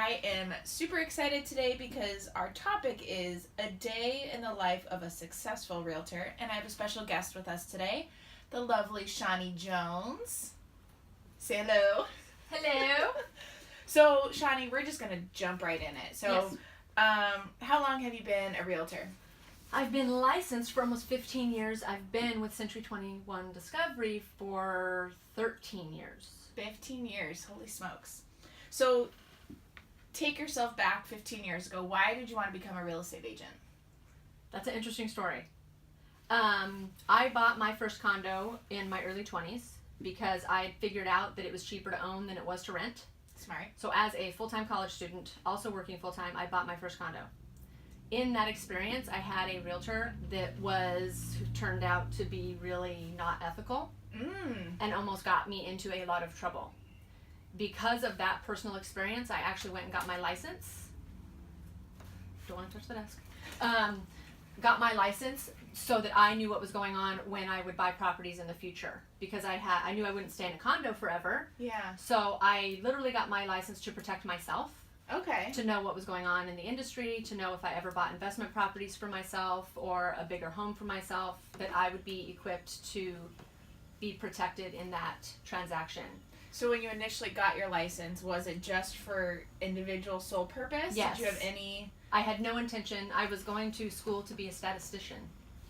I am super excited today because our topic is a day in the life of a successful realtor, and I have a special guest with us today, the lovely Shonnie Jones. Say hello. Hello. So, Shonnie, we're just going to jump right in it. So, Yes. How long have you been a realtor? I've been licensed for almost 15 years. I've been with Century 21 Discovery for 13 years. 15 years. Holy smokes. So, take yourself back 15 years ago. Why did you want to become a real estate agent? That's an interesting story. I bought my first condo in my early 20s because I figured out that it was cheaper to own than it was to rent. Smart. So as a full-time college student, also working full-time, I bought my first condo. In that experience, I had a realtor that turned out to be really not ethical and almost got me into a lot of trouble. Because of that personal experience, I actually went and got my license. Don't want to touch the desk. Got my license so that I knew what was going on when I would buy properties in the future. Because I knew I wouldn't stay in a condo forever. Yeah. So I literally got my license to protect myself. Okay. To know what was going on in the industry, to know if I ever bought investment properties for myself or a bigger home for myself, that I would be equipped to be protected in that transaction. So when you initially got your license, was it just for individual sole purpose? Yes. Did you have any? I had no intention. I was going to school to be a statistician.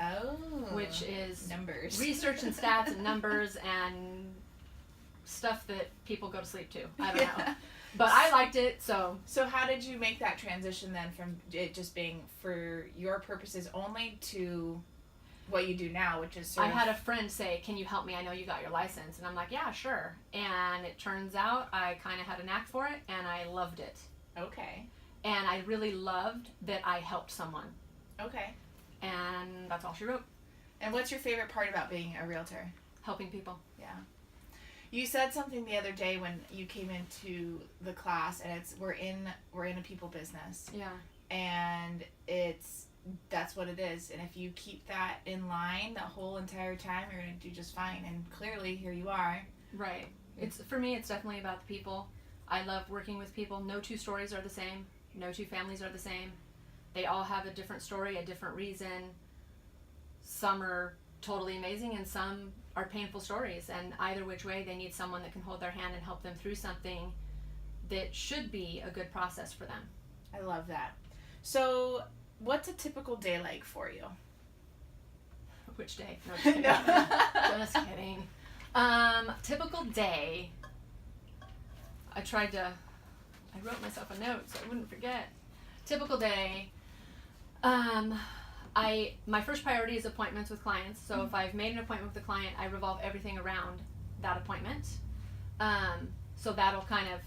Oh. Which is numbers. Research and stats and numbers and stuff that people go to sleep to. I don't know. But I liked it, so. So how did you make that transition then from it just being for your purposes only to what you do now, which is I had a friend say, "Can you help me? I know you got your license." And I'm like, "Yeah, sure." And it turns out I kind of had a knack for it, and I loved it. Okay. And I really loved that I helped someone. Okay. And that's all she wrote. And what's your favorite part about being a realtor? Helping people. Yeah. You said something the other day when you came into the class, and we're in a people business. Yeah. And that's what it is. And if you keep that in line the whole entire time, you're going to do just fine. And clearly, here you are. Right. For me, it's definitely about the people. I love working with people. No two stories are the same. No two families are the same. They all have a different story, a different reason. Some are totally amazing, and some are painful stories. And either which way, they need someone that can hold their hand and help them through something that should be a good process for them. I love that. So, what's a typical day like for you? Which day? No, just kidding. No. Just kidding. Typical day. I wrote myself a note so I wouldn't forget. Typical day. My first priority is appointments with clients. So if I've made an appointment with a client, I revolve everything around that appointment. So that'll kind of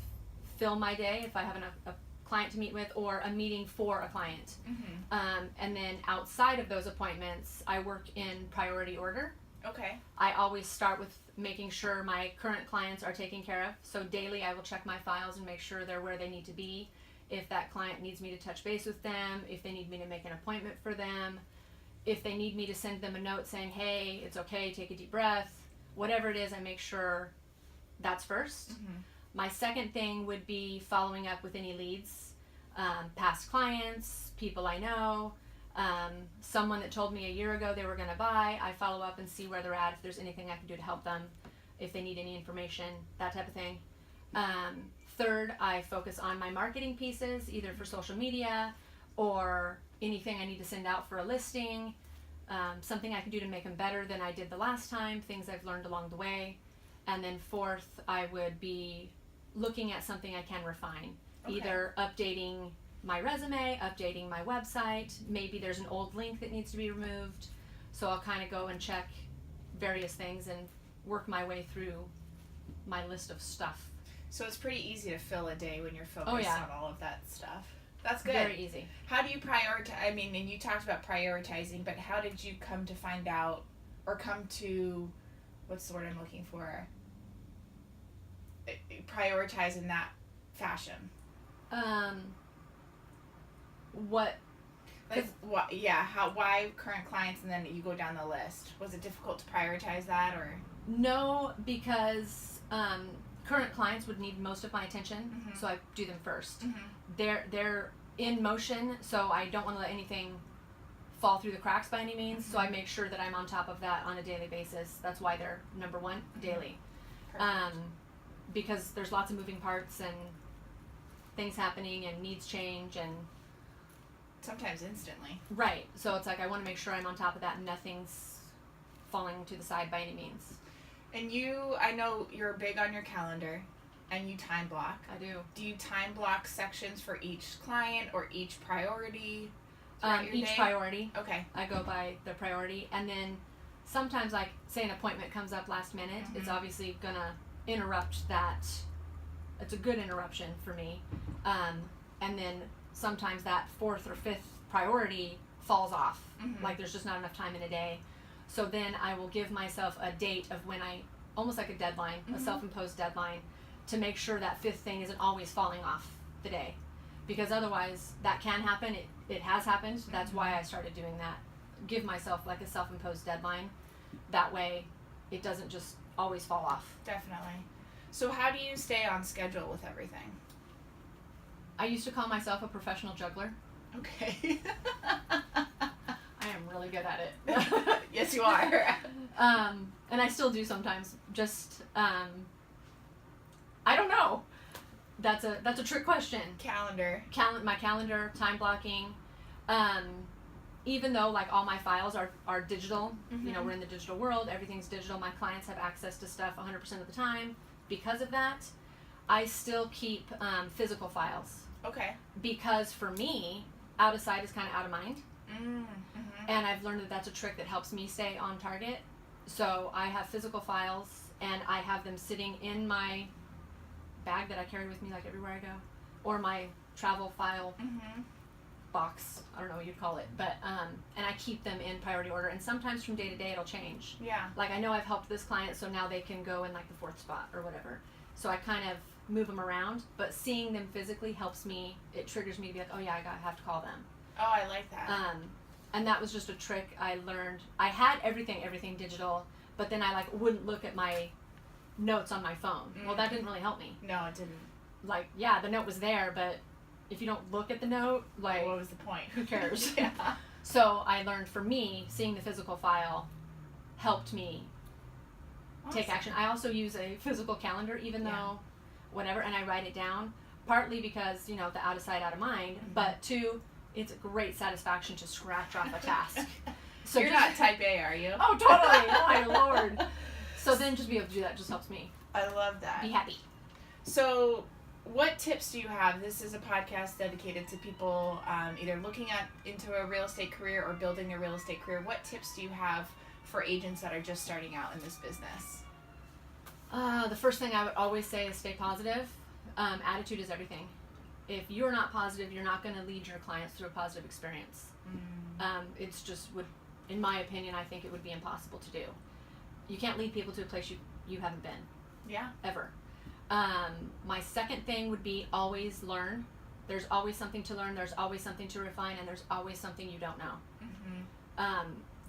fill my day if I have a client to meet with or a meeting for a client. Mm-hmm. And then outside of those appointments, I work in priority order. Okay. I always start with making sure my current clients are taken care of. So daily I will check my files and make sure they're where they need to be. If that client needs me to touch base with them, if they need me to make an appointment for them, if they need me to send them a note saying, "Hey, it's okay, take a deep breath," whatever it is, I make sure that's first. Mm-hmm. My second thing would be following up with any leads, past clients, people I know, someone that told me a year ago they were going to buy. I follow up and see where they're at, if there's anything I can do to help them, if they need any information, that type of thing. Third, I focus on my marketing pieces, either for social media or anything I need to send out for a listing, something I can do to make them better than I did the last time, things I've learned along the way. And then fourth, I would be looking at something I can refine, either updating my resume, updating my website, maybe there's an old link that needs to be removed. So I'll kind of go and check various things and work my way through my list of stuff. So it's pretty easy to fill a day when you're focused on all of that stuff. That's good. Very easy. How do you prioritize? I mean, and you talked about prioritizing, but how did you come to find out, or come to, what's the word I'm looking for? Prioritize in that fashion. What? Like, what? Yeah. Why current clients, and then you go down the list? Was it difficult to prioritize that, or? No, because current clients would need most of my attention, Mm-hmm. so I do them first. Mm-hmm. They're in motion, so I don't want to let anything fall through the cracks by any means. So I make sure that I'm on top of that on a daily basis. That's why they're number one daily. Perfect. Because there's lots of moving parts and things happening and needs change and Sometimes instantly. right. So it's like I want to make sure I'm on top of that and nothing's falling to the side by any means. And I know you're big on your calendar and you time block. I do. Do you time block sections for each client or each priority? throughout your Each day? priority. Okay. I go by the priority, and then sometimes, like, say an appointment comes up last minute, it's obviously gonna interrupt that. It's a good interruption for me, and then sometimes that fourth or fifth priority falls off. Like there's just not enough time in a day, so then I will give myself a date of when I, almost like a deadline, a self-imposed deadline, to make sure that fifth thing isn't always falling off the day, because otherwise that can happen. It has happened. That's why I started doing that. Give myself like a self-imposed deadline. That way it doesn't just always fall off. Definitely. So how do you stay on schedule with everything? I used to call myself a professional juggler. Okay. I am really good at it. Yes, you are. And I still do sometimes. Just I don't know. That's a trick question. Calendar. My calendar, time blocking. Even though like all my files are digital, you know, we're in the digital world, everything's digital. My clients have access to stuff 100% of the time. Because of that, I still keep physical files. Okay. Because for me, out of sight is kind of out of mind. And I've learned that that's a trick that helps me stay on target. So I have physical files, and I have them sitting in my bag that I carry with me like everywhere I go, or my travel file box, I don't know what you'd call it, but and I keep them in priority order, and sometimes from day to day it'll change. Yeah. Like I know I've helped this client, so now they can go in like the fourth spot or whatever, so I kind of move them around, but seeing them physically helps me. It triggers me to be like, oh yeah, I have to call them. Oh, I like that. And that was just a trick I learned. I had everything digital, but then I like wouldn't look at my notes on my phone. Well, that didn't really help me. No, it didn't. Like, yeah, the note was there, but if you don't look at the note, like, what was the point? who cares? Yeah. So I learned, for me, seeing the physical file helped me take action. I also use a physical calendar, even though whatever, and I write it down, partly because, you know, the out of sight, out of mind, but two, it's a great satisfaction to scratch off a task. So you're not type A, are you? Oh, totally. Oh, my Lord. So then just be able to do that just helps me I love that. be happy. So what tips do you have? This is a podcast dedicated to people either looking into a real estate career or building their real estate career. What tips do you have for agents that are just starting out in this business? The first thing I would always say is stay positive. Attitude is everything. If you're not positive, you're not going to lead your clients through a positive experience. It's just in my opinion, I think it would be impossible to do. You can't lead people to a place you haven't been. Yeah. Ever. My second thing would be always learn. There's always something to learn. There's always something to refine, and there's always something you don't know.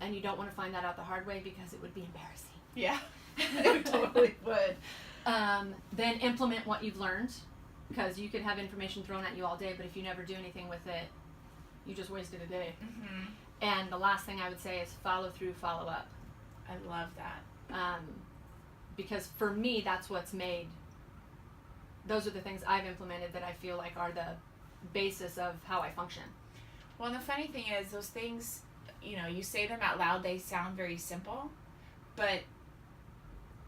And you don't want to find that out the hard way because it would be embarrassing. Yeah, it totally would. Then implement what you've learned, because you could have information thrown at you all day, but if you never do anything with it, you just wasted a day. And the last thing I would say is follow through, follow up. I love that. Because for me, that's what's made, those are the things I've implemented that I feel like are the basis of how I function. Well, and the funny thing is, those things, you know, you say them out loud, they sound very simple, but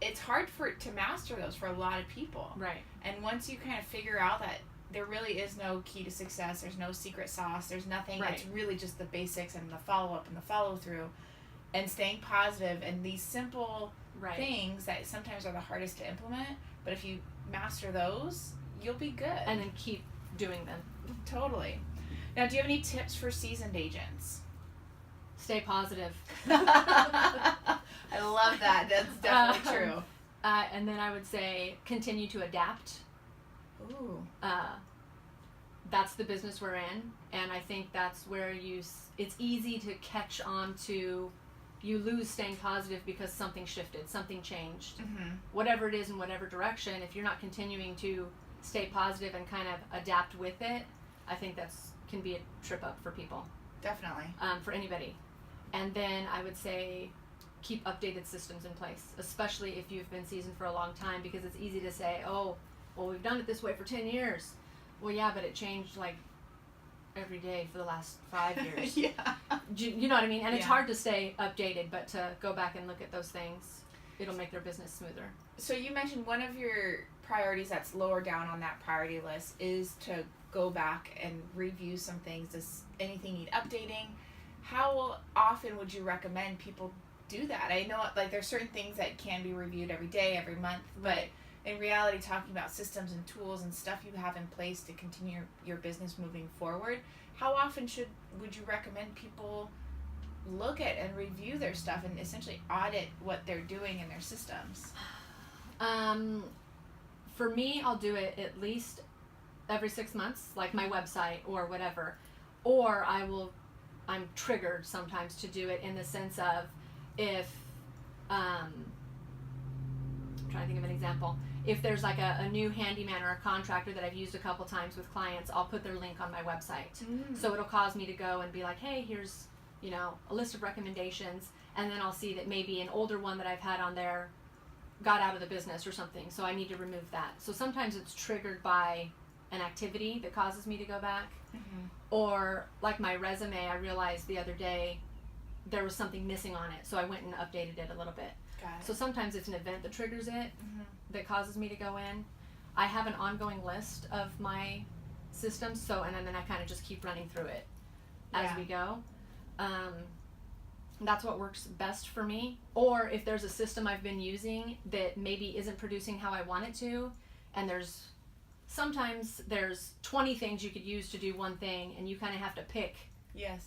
it's hard to master those for a lot of people. Right. And once you kind of figure out that there really is no key to success, there's no secret sauce, there's nothing, Right. It's really just the basics and the follow-up and the follow-through and staying positive and these simple things that sometimes are the hardest to implement, but if you master those, you'll be good. And then keep doing them. Totally. Now, do you have any tips for seasoned agents? Stay positive. I love that. That's definitely true. And then I would say continue to adapt. Ooh. That's the business we're in, and I think that's where it's easy to catch on to you lose staying positive because something shifted, something changed. Mm-hmm. Whatever it is in whatever direction, if you're not continuing to stay positive and kind of adapt with it, I think that's can be a trip up for people. Definitely. For anybody. And then I would say keep updated systems in place, especially if you've been seasoned for a long time, because it's easy to say, oh, well, we've done it this way for 10 years. Well, yeah, but it changed like every day for the last 5 years. Yeah. You know what I mean? And it's Yeah. hard to stay updated, but to go back and look at those things, it'll make their business smoother. So you mentioned one of your priorities that's lower down on that priority list is to go back and review some things. Does anything need updating? How often would you recommend people do that? I know like there's certain things that can be reviewed every day, every month, but in reality, talking about systems and tools and stuff you have in place to continue your business moving forward, how often would you recommend people look at and review their stuff and essentially audit what they're doing in their systems? For me, I'll do it at least every 6 months, like my website or whatever. Or I'm triggered sometimes to do it in the sense of if, I'm trying to think of an example. If there's like a new handyman or a contractor that I've used a couple times with clients, I'll put their link on my website. So it'll cause me to go and be like, hey, here's, a list of recommendations. And then I'll see that maybe an older one that I've had on there got out of the business or something. So I need to remove that. So sometimes it's triggered by an activity that causes me to go back. Mm-hmm. Or like my resume, I realized the other day there was something missing on it. So I went and updated it a little bit. Got it. So sometimes it's an event that triggers it, Mm-hmm. that causes me to go in. I have an ongoing list of my systems, and then I kind of just keep running through it as we go. That's what works best for me. Or if there's a system I've been using that maybe isn't producing how I want it to, and sometimes there's 20 things you could use to do one thing, and you kind of have to pick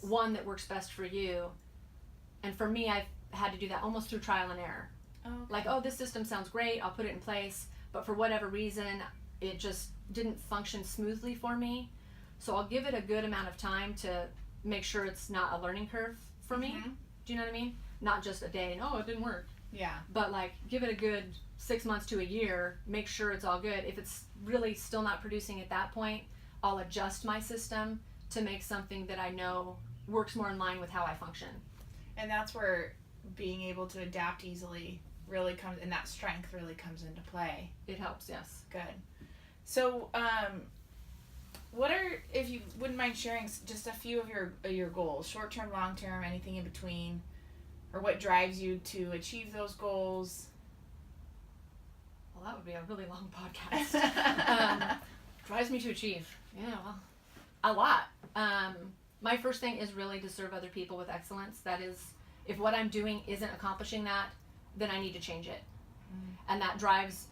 one that works best for you. And for me, I've had to do that almost through trial and error. Okay. Like, oh, this system sounds great, I'll put it in place, but for whatever reason, it just didn't function smoothly for me. So I'll give it a good amount of time to make sure it's not a learning curve for me. Do you know what I mean? Not just a day and, oh, it didn't work. Yeah. But like, give it a good 6 months to a year, make sure it's all good. If it's really still not producing at that point, I'll adjust my system to make something that I know works more in line with how I function. And that's where being able to adapt easily really comes, and that strength really comes into play. It helps, yes. Good. So, what are, if you wouldn't mind sharing just a few of your goals, short term, long term, anything in between, or what drives you to achieve those goals? Well, that would be a really long podcast. Drives me to achieve. Yeah, well, a lot. My first thing is really to serve other people with excellence. That is, if what I'm doing isn't accomplishing that, then I need to change it. And that drives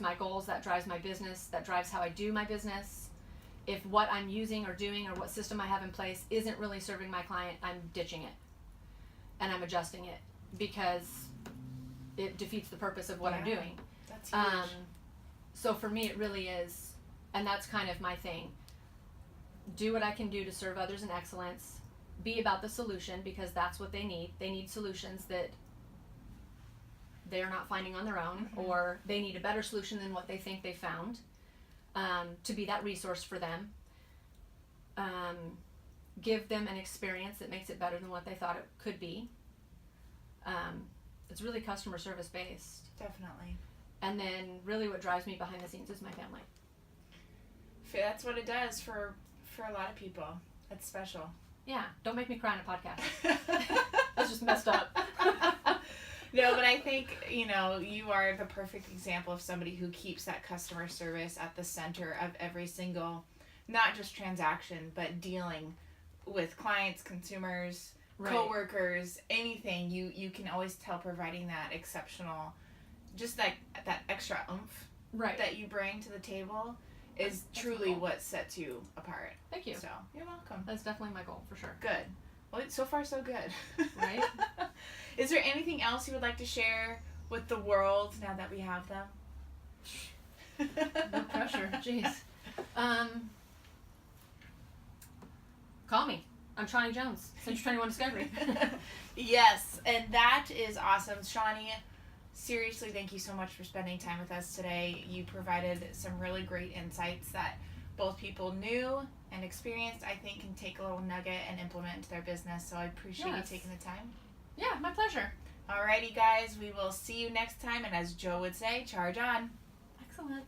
my goals, that drives my business, that drives how I do my business. If what I'm using or doing or what system I have in place isn't really serving my client, I'm ditching it. And I'm adjusting it because it defeats the purpose of what I'm doing. That's huge. So for me, it really is, and that's kind of my thing. Do what I can do to serve others in excellence. Be about the solution, because that's what they need. They need solutions that they're not finding on their own, or they need a better solution than what they think they found, to be that resource for them. Give them an experience that makes it better than what they thought it could be. It's really customer service based. Definitely. And then really what drives me behind the scenes is my family. That's what it does for a lot of people. It's special. Yeah, don't make me cry on a podcast. That's just messed up. No, but I think, you are the perfect example of somebody who keeps that customer service at the center of every single, not just transaction, but dealing with clients, consumers, coworkers, anything. You can always tell providing that exceptional, just like that extra oomph that you bring to the table is truly what sets you apart. Thank you. So, you're welcome. That's definitely my goal, for sure. Good. Well, so far so good. Right? Is there anything else you would like to share with the world now that we have them? No pressure. Jeez. Call me. I'm Shonnie Jones, Century 21 Discovery. Yes, and that is awesome. Shonnie, seriously, thank you so much for spending time with us today. You provided some really great insights that both people knew and experienced, I think, can take a little nugget and implement into their business. So I appreciate you taking the time. Yeah, my pleasure. Alrighty, guys, we will see you next time. And as Joe would say, charge on. Excellent.